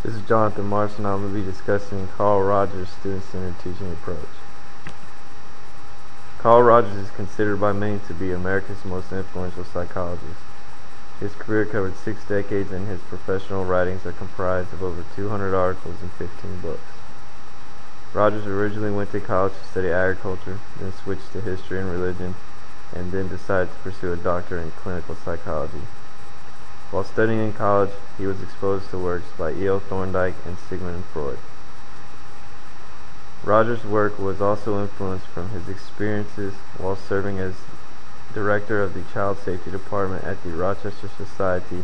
This is Jonathan Marson. I'm going to be discussing Carl Rogers' student-centered teaching approach. Carl Rogers is considered by many to be America's most influential psychologist. His career covered 6 decades, and his professional writings are comprised of over 200 articles and 15 books. Rogers originally went to college to study agriculture, then switched to history and religion, and then decided to pursue a doctorate in clinical psychology. While studying in college, he was exposed to works by E.L. Thorndike and Sigmund Freud. Rogers' work was also influenced from his experiences while serving as director of the Child Safety Department at the Rochester Society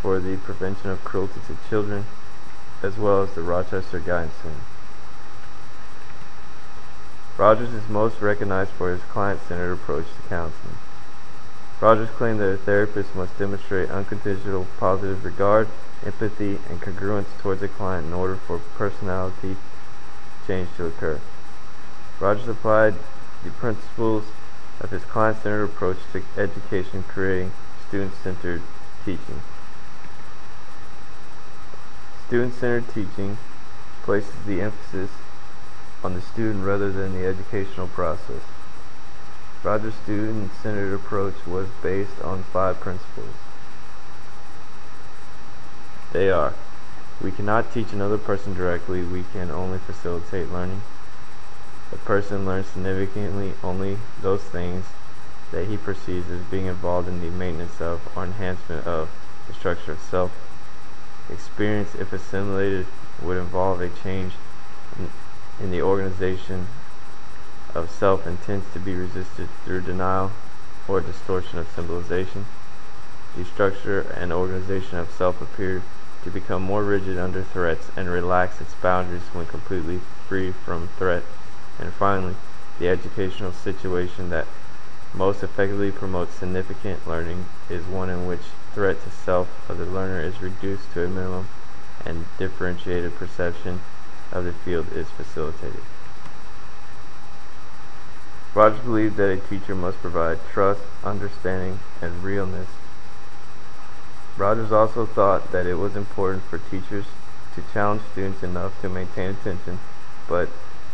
for the Prevention of Cruelty to Children, as well as the Rochester Guidance Center. Rogers is most recognized for his client-centered approach to counseling. Rogers claimed that a therapist must demonstrate unconditional positive regard, empathy, and congruence towards a client in order for personality change to occur. Rogers applied the principles of his client-centered approach to education, creating student-centered teaching. Student-centered teaching places the emphasis on the student rather than the educational process. Rogers' student-centered approach was based on 5 principles. They are: we cannot teach another person directly, we can only facilitate learning. A person learns significantly only those things that he perceives as being involved in the maintenance of or enhancement of the structure of self. Experience, if assimilated, would involve a change in the organization of self and tends to be resisted through denial or distortion of symbolization. The structure and organization of self appear to become more rigid under threats and relax its boundaries when completely free from threat. And finally, the educational situation that most effectively promotes significant learning is one in which threat to self of the learner is reduced to a minimum and differentiated perception of the field is facilitated. Rogers believed that a teacher must provide trust, understanding, and realness. Rogers also thought that it was important for teachers to challenge students enough to maintain attention, but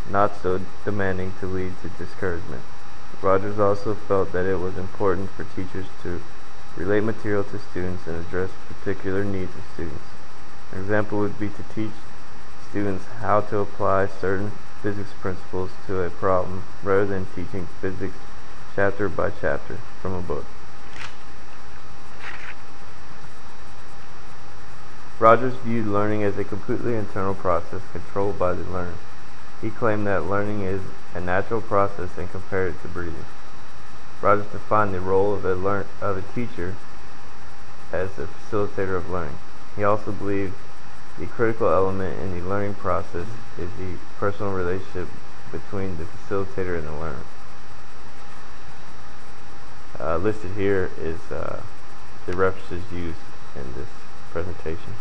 not so demanding to lead to discouragement. Rogers also felt that it was important for teachers to relate material to students and address particular needs of students. An example would be to teach students how to apply certain physics principles to a problem rather than teaching physics chapter by chapter from a book. Rogers viewed learning as a completely internal process controlled by the learner. He claimed that learning is a natural process and compared it to breathing. Rogers defined the role of a teacher as the facilitator of learning. He also believed the critical element in the learning process is the personal relationship between the facilitator and the learner. Listed here is the references used in this presentation.